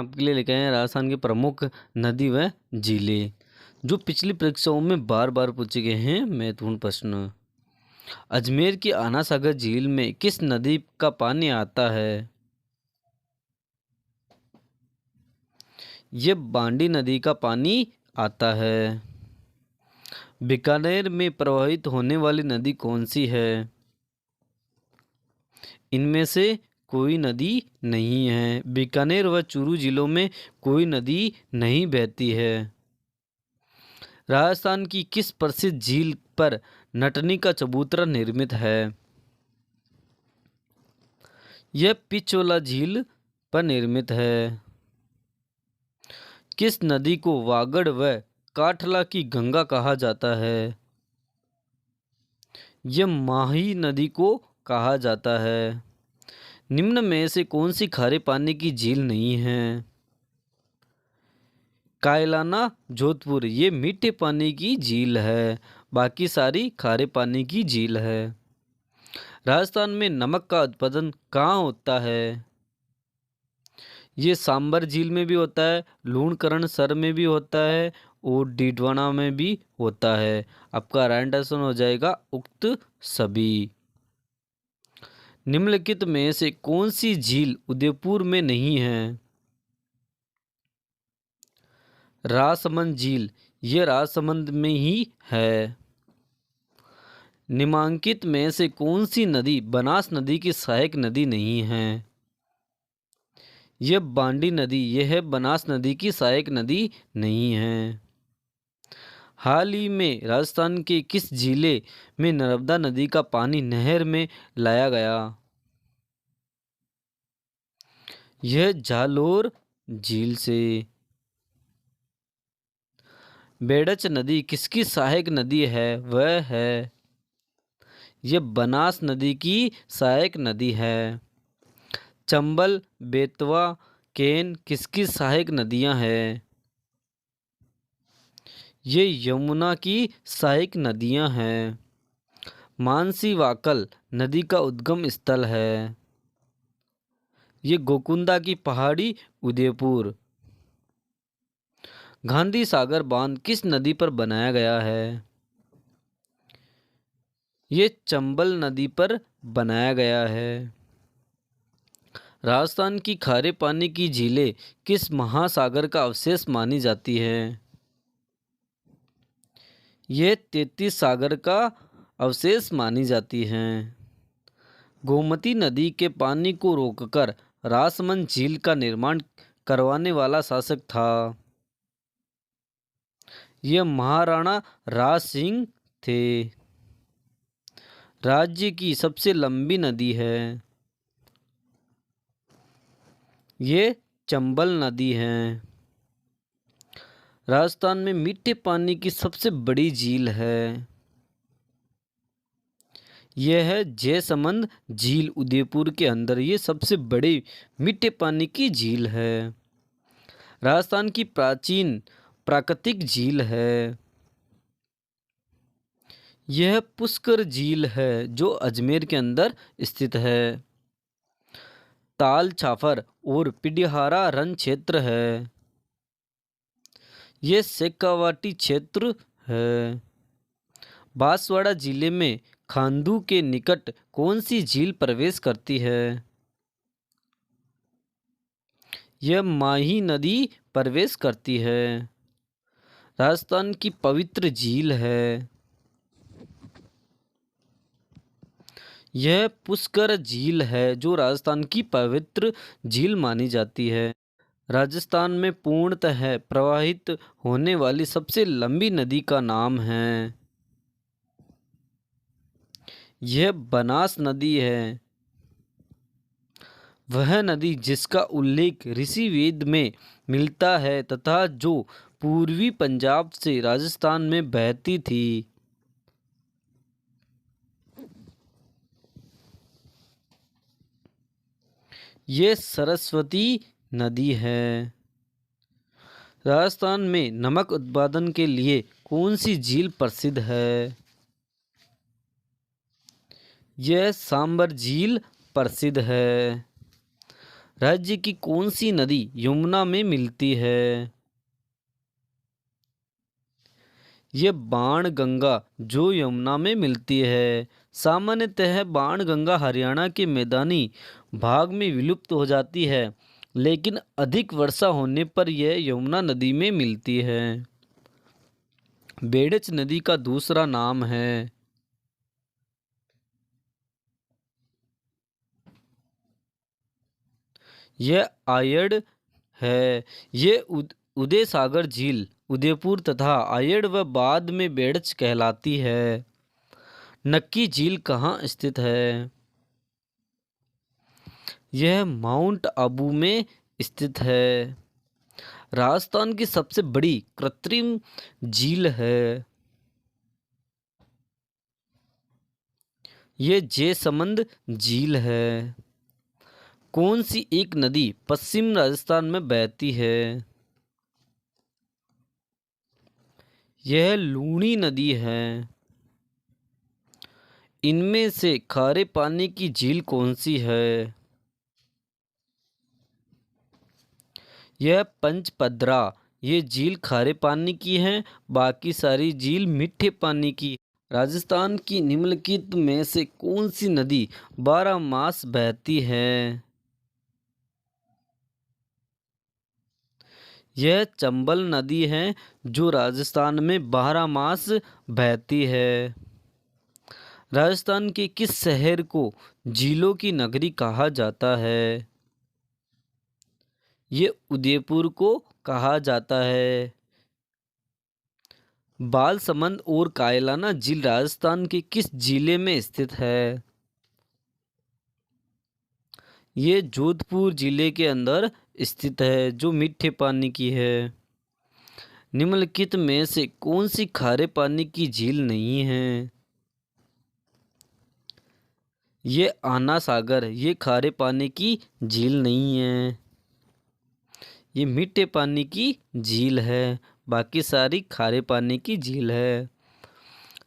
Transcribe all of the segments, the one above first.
आपके लिए लेके आए हैं राजस्थान की प्रमुख नदी व झीलें, जो पिछली परीक्षाओं में बार बार पूछे गए हैं महत्वपूर्ण प्रश्न। अजमेर की आना सागर झील में किस नदी का पानी आता है? ये बांडी नदी का पानी आता है। बीकानेर में प्रवाहित होने वाली नदी कौन सी है? इनमें से कोई नदी नहीं है। बीकानेर व चूरू जिलों में कोई नदी नहीं बहती है। राजस्थान की किस प्रसिद्ध झील पर नटनी का चबूतरा निर्मित है? यह पिछोला झील पर निर्मित है। किस नदी को वागड़ व काठला की गंगा कहा जाता है? यह माही नदी को कहा जाता है। निम्न में से कौन सी खारे पानी की झील नहीं है? कायलाना जोधपुर ये मीठे पानी की झील है, बाकी सारी खारे पानी की झील है। राजस्थान में नमक का उत्पादन कहाँ होता है? ये सांबर झील में भी होता है, लूणकरण सर में भी होता है और डीडवाना में भी होता है। आपका राइट आंसर हो जाएगा उक्त सभी। निम्नलिखित में से कौन सी झील उदयपुर में नहीं है? राजसमंद झील ये राजसमंद में ही है। निम्नांकित में से कौन सी नदी बनास नदी की सहायक नदी नहीं है? यह बांडी नदी यह बनास नदी की सहायक नदी नहीं है। हाल ही में राजस्थान के किस जिले में नर्मदा नदी का पानी नहर में लाया गया? यह जालोर झील से। बेड़च नदी किसकी सहायक नदी है? वह है यह बनास नदी की सहायक नदी है। चंबल बेतवा केन किसकी सहायक नदियां हैं? ये यमुना की सहायक नदियां हैं। मानसी वाकल नदी का उद्गम स्थल है। ये गोकुंदा की पहाड़ी उदयपुर। गांधी सागर बांध किस नदी पर बनाया गया है? ये चंबल नदी पर बनाया गया है। राजस्थान की खारे पानी की झीलें किस महासागर का अवशेष मानी जाती है? यह 33 सागर का अवशेष मानी जाती हैं। गोमती नदी के पानी को रोककर राजसमंद झील का निर्माण करवाने वाला शासक था। यह महाराणा राज सिंह थे। राज्य की सबसे लंबी नदी है। ये चंबल नदी है। राजस्थान में मीठे पानी की सबसे बड़ी झील है। यह है जयसमंद झील उदयपुर के अंदर ये सबसे बड़ी मीठे पानी की झील है। राजस्थान की प्राचीन प्राकृतिक झील है। यह पुष्कर झील है जो अजमेर के अंदर स्थित है। ताल छाफर और पिडिहारा रण क्षेत्र है। यह शेखावाटी क्षेत्र है। बांसवाड़ा जिले में खांडू के निकट कौन सी झील प्रवेश करती है? यह माही नदी प्रवेश करती है। राजस्थान की पवित्र झील है। यह पुष्कर झील है जो राजस्थान की पवित्र झील मानी जाती है। राजस्थान में पूर्णतः प्रवाहित होने वाली सबसे लंबी नदी का नाम है। यह बनास नदी है। वह नदी जिसका उल्लेख ऋषिवेद में मिलता है तथा जो पूर्वी पंजाब से राजस्थान में बहती थी। ये सरस्वती नदी है। राजस्थान में नमक उत्पादन के लिए कौन सी झील प्रसिद्ध है? यह सांबर झील प्रसिद्ध है। राज्य की कौन सी नदी यमुना में मिलती है? ये बाणगंगा जो यमुना में मिलती है। सामान्यतः बाणगंगा हरियाणा के मैदानी भाग में विलुप्त हो जाती है, लेकिन अधिक वर्षा होने पर यह यमुना नदी में मिलती है। बेड़च नदी का दूसरा नाम है। यह आयड़ है। यह उदय सागर झील उदयपुर तथा आयड़ व बाद में बेड़च कहलाती है। नक्की झील कहाँ स्थित है? यह माउंट आबू में स्थित है। राजस्थान की सबसे बड़ी कृत्रिम झील है। यह जयसमंद झील है। कौन सी एक नदी पश्चिम राजस्थान में बहती है? यह लूणी नदी है। इनमें से खारे पानी की झील कौन सी है? यह पंचपदरा। ये झील खारे पानी की है, बाकी सारी झील मीठे पानी की। राजस्थान की निम्नलिखित में से कौन सी नदी 12 मास बहती है? यह चंबल नदी है जो राजस्थान में 12 मास बहती है। राजस्थान के किस शहर को झीलों की नगरी कहा जाता है? ये उदयपुर को कहा जाता है। बालसमंद और कायलाना झील राजस्थान के किस जिले में स्थित है? ये जोधपुर जिले के अंदर स्थित है जो मीठे पानी की है। निम्नलिखित में से कौन सी खारे पानी की झील नहीं है? ये आना सागर। ये खारे पानी की झील नहीं है। ये मीठे पानी की झील है, बाकी सारी खारे पानी की झील है।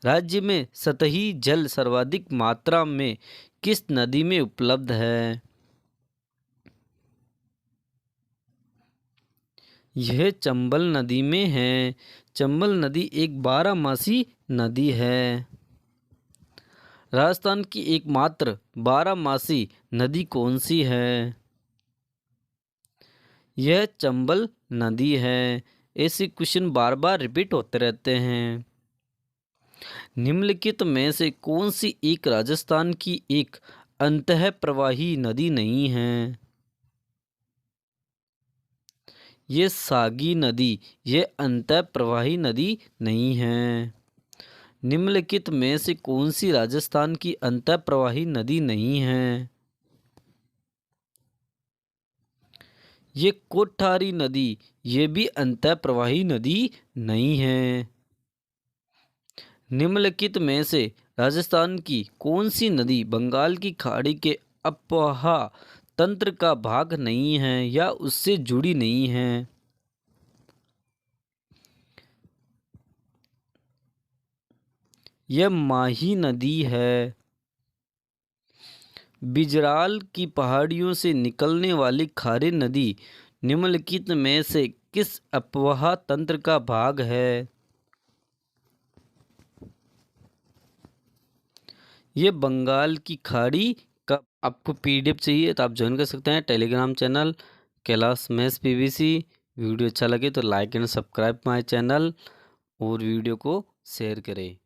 राज्य में सतही जल सर्वाधिक मात्रा में किस नदी में उपलब्ध है? यह चंबल नदी में है। चंबल नदी एक 12मासी नदी है। राजस्थान की एकमात्र 12मासी नदी कौन सी है? यह चंबल नदी है। ऐसे क्वेश्चन बार बार रिपीट होते रहते हैं। निम्नलिखित में से कौन सी एक राजस्थान की एक अंतः प्रवाही नदी नहीं है? ये सागी नदी। ये अंतः प्रवाही नदी नहीं है। निम्नलिखित में से कौन सी राजस्थान की अंतः प्रवाही नदी नहीं है? ये कोठारी नदी। ये भी अंतः प्रवाही नदी नहीं है। निम्नलिखित में से राजस्थान की कौन सी नदी बंगाल की खाड़ी के अपवाह तंत्र का भाग नहीं है या उससे जुड़ी नहीं है? यह माही नदी है। बिजराल की पहाड़ियों से निकलने वाली खारी नदी निम्नलिखित में से किस अपवाह तंत्र का भाग है? ये बंगाल की खाड़ी का। आपको पीडीएफ चाहिए तो आप ज्वाइन कर सकते हैं Telegram channel Kailash maths PVC. Video अच्छा लगे तो like and subscribe my channel और वीडियो को शेयर करें।